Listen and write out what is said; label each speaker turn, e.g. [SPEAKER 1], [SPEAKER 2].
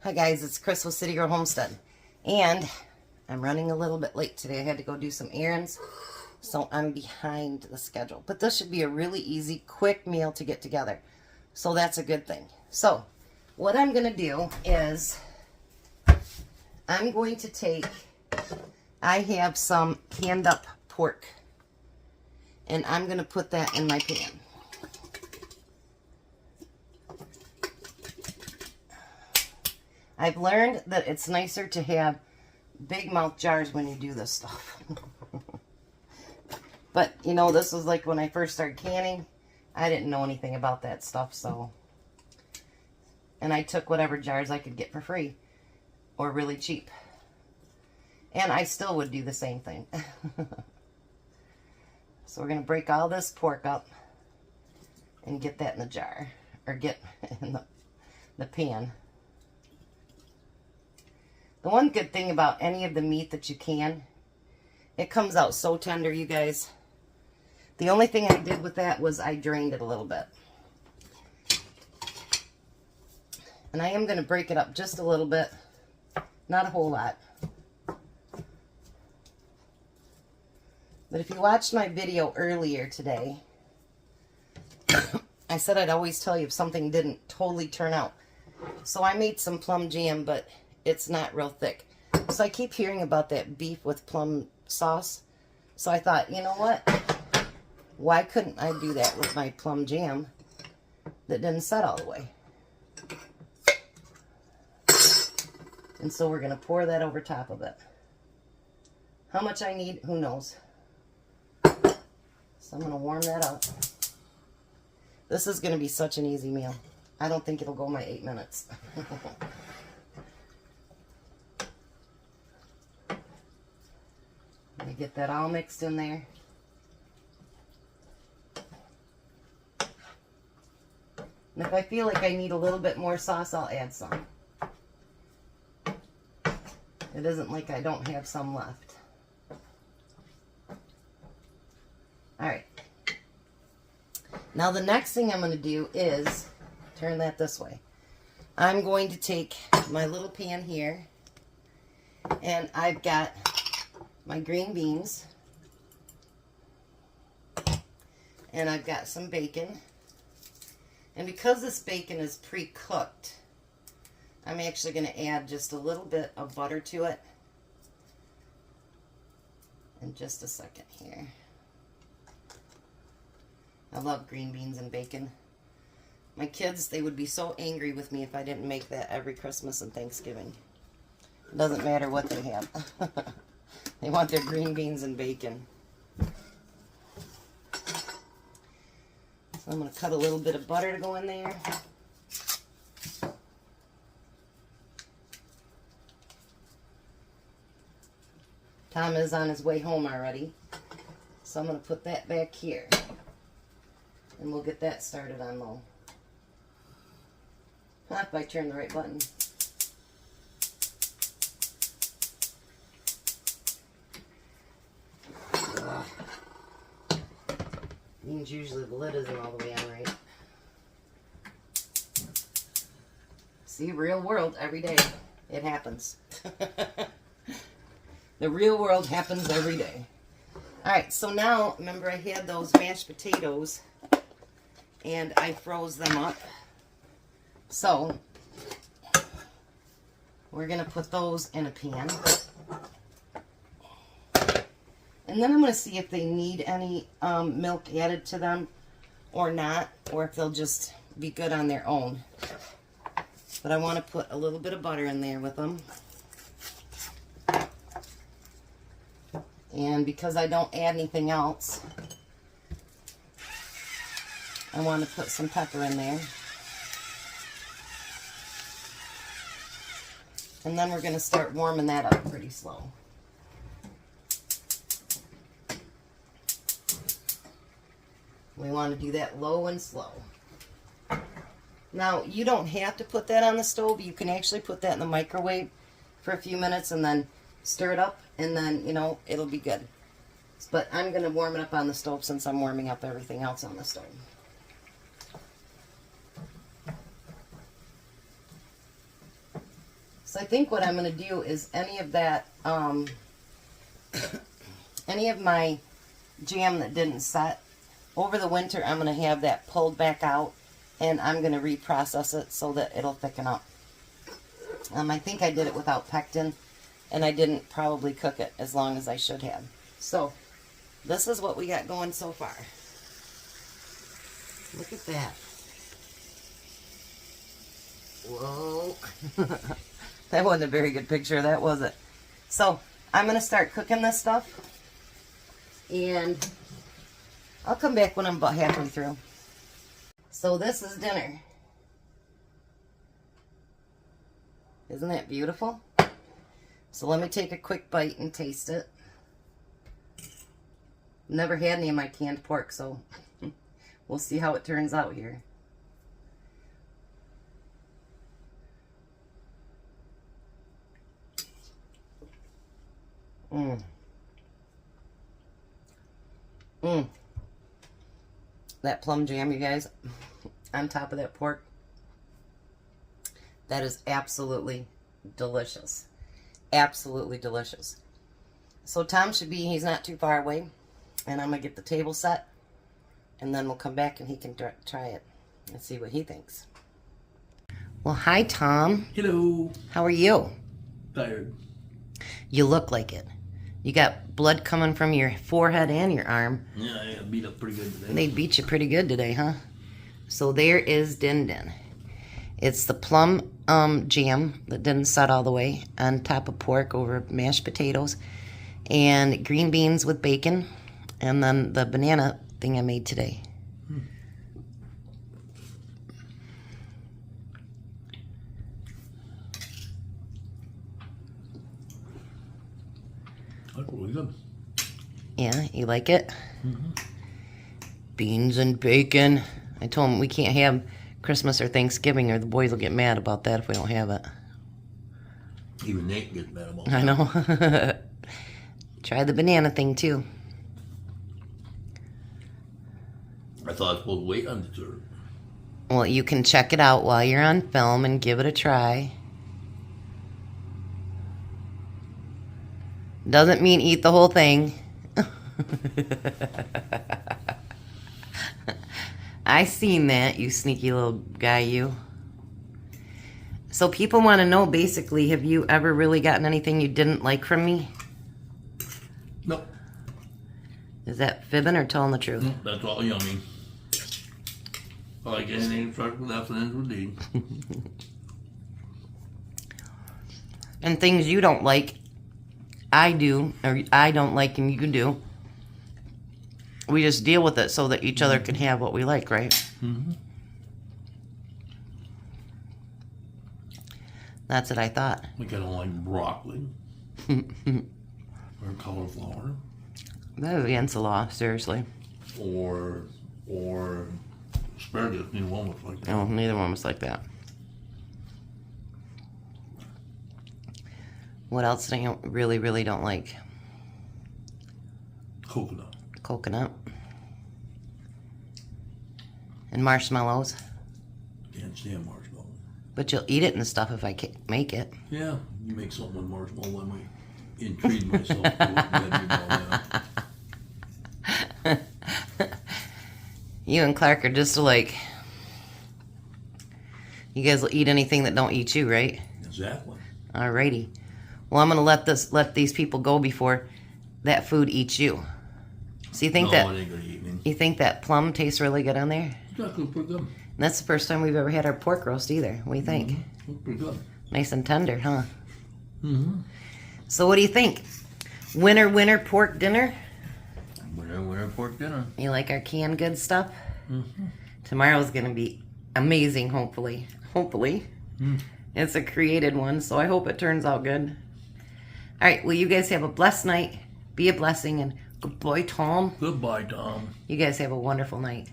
[SPEAKER 1] Hi guys, it's Chris with City Girl Homestead, and I'm running a little bit late today. I had to go do some errands, so I'm behind the schedule. But this should be a really easy, quick meal to get together, so that's a good thing. So what I'm going to do is I'm going to take, I have some canned up pork, and I'm going to put that in my pan. I've learned that it's nicer to have big mouth jars when you do this stuff. But, you know, this was like when I first started canning. I didn't know anything about that stuff, so. And I took whatever jars I could get for free or really cheap. And I still would do the same thing. So we're going to break all this pork up and get that in the jar, or get in the pan. The one good thing about any of the meat that you can, it comes out so tender, you guys. The only thing I did with that was I drained it a little bit. And I am going to break it up just a little bit, not a whole lot. But if you watched my video earlier today, I said I'd always tell you if something didn't totally turn out. So I made some plum jam, but it's not real thick. So I keep hearing about that beef with plum sauce. So I thought, you know what? Why couldn't I do that with my plum jam that didn't set all the way? And so we're going to pour that over top of it. How much I need, who knows? So I'm going to warm that up. This is going to be such an easy meal. I don't think it'll go my 8 minutes. Let me get that all mixed in there. And if I feel like I need a little bit more sauce, I'll add some. It isn't like I don't have some left. Alright. Now the next thing I'm going to do is, turn that this way. I'm going to take my little pan here, and I've got my green beans, and I've got some bacon. And because this bacon is pre-cooked, I'm actually going to add just a little bit of butter to it in just a second here. I love green beans and bacon. My kids, they would be so angry with me if I didn't make that every Christmas and Thanksgiving. It doesn't matter what they have. They want their green beans and bacon. So I'm going to cut a little bit of butter to go in there. Tom is on his way home already. So I'm going to put that back here. And we'll get that started on low. If I turn the right button. Means usually the lid isn't all the way on right. See, real world every day. It happens. The real world happens every day. Alright, so now, remember I had those mashed potatoes and I froze them up. So, we're going to put those in a pan. And then I'm going to see if they need any milk added to them or not, or if they'll just be good on their own. But I want to put a little bit of butter in there with them. And because I don't add anything else, I want to put some pepper in there. And then we're going to start warming that up pretty slow. We want to do that low and slow. Now, you don't have to put that on the stove. You can actually put that in the microwave for a few minutes and then stir it up, and then, you know, it'll be good. But I'm going to warm it up on the stove since I'm warming up everything else on the stove. So I think what I'm going to do is any of that, any of my jam that didn't set, over the winter I'm going to have that pulled back out, and I'm going to reprocess it so that it'll thicken up. I think I did it without pectin, and I didn't probably cook it as long as I should have. So this is what we got going so far. Look at that. Whoa. That wasn't a very good picture, that was it. So I'm going to start cooking this stuff, and I'll come back when I'm about halfway through. So this is dinner. Isn't that beautiful? So let me take a quick bite and taste it. Never had any of my canned pork, so we'll see how it turns out here. That plum jam, you guys, on top of that pork, that is absolutely delicious. Absolutely delicious. So Tom should be, he's not too far away, and I'm going to get the table set, and then we'll come back and he can try it and see what he thinks. Well, hi, Tom.
[SPEAKER 2] Hello.
[SPEAKER 1] How are you?
[SPEAKER 2] Tired.
[SPEAKER 1] You look like it. You got blood coming from your forehead and your arm.
[SPEAKER 2] Yeah, I got beat up pretty good today.
[SPEAKER 1] They beat you pretty good today, huh? So there is Din Din. It's the plum jam that didn't set all the way on top of pork over mashed potatoes and green beans with bacon, and then the banana thing I made today.
[SPEAKER 2] That's really good.
[SPEAKER 1] Yeah, you like it? Beans and bacon. I told him we can't have Christmas or Thanksgiving, or the boys will get mad about that if we don't have it.
[SPEAKER 2] Even Nate gets mad about that.
[SPEAKER 1] I know. Try the banana thing too.
[SPEAKER 2] I thought I was supposed to wait on dessert.
[SPEAKER 1] Well, you can check it out while you're on film and give it a try. Doesn't mean eat the whole thing. I seen that, you sneaky little guy, you. So people want to know, basically, have you ever really gotten anything you didn't like from me?
[SPEAKER 2] Nope.
[SPEAKER 1] Is that fibbing or telling the truth?
[SPEAKER 2] That's all yummy. I like anything that starts with F and ends with D.
[SPEAKER 1] And things you don't like, I do, or I don't like and you can do. We just deal with it so that each other can have what we like, right? That's what I thought.
[SPEAKER 2] Like I don't like broccoli. Or cauliflower.
[SPEAKER 1] That is against the law, seriously.
[SPEAKER 2] Or asparagus. Neither one was like that.
[SPEAKER 1] No, neither one was like that. What else do you really, really don't like?
[SPEAKER 2] Coconut.
[SPEAKER 1] Coconut. And marshmallows.
[SPEAKER 2] Can't stand marshmallows.
[SPEAKER 1] But you'll eat it and stuff if I make it.
[SPEAKER 2] Yeah, you make something with marshmallow, I might intrigue myself to what that.
[SPEAKER 1] You and Clark are just alike. You guys will eat anything that don't eat you, right?
[SPEAKER 2] Exactly.
[SPEAKER 1] Alrighty. Well, I'm gonna let these people go before that food eats you. So you think
[SPEAKER 2] No,
[SPEAKER 1] that
[SPEAKER 2] it ain't gonna eat me.
[SPEAKER 1] you think that plum tastes really good on there?
[SPEAKER 2] It's actually pretty good.
[SPEAKER 1] And that's the first time we've ever had our pork roast either. What do you think?
[SPEAKER 2] It's pretty good.
[SPEAKER 1] Nice and tender, huh? So what do you think? Winter, winter pork dinner?
[SPEAKER 2] Winter pork dinner.
[SPEAKER 1] You like our canned good stuff? Tomorrow's gonna be amazing, hopefully. Hopefully. It's a created one, so I hope it turns out good. Alright, well, you guys have a blessed night. Be a blessing, and goodbye, Tom.
[SPEAKER 2] Goodbye, Tom.
[SPEAKER 1] You guys have a wonderful night.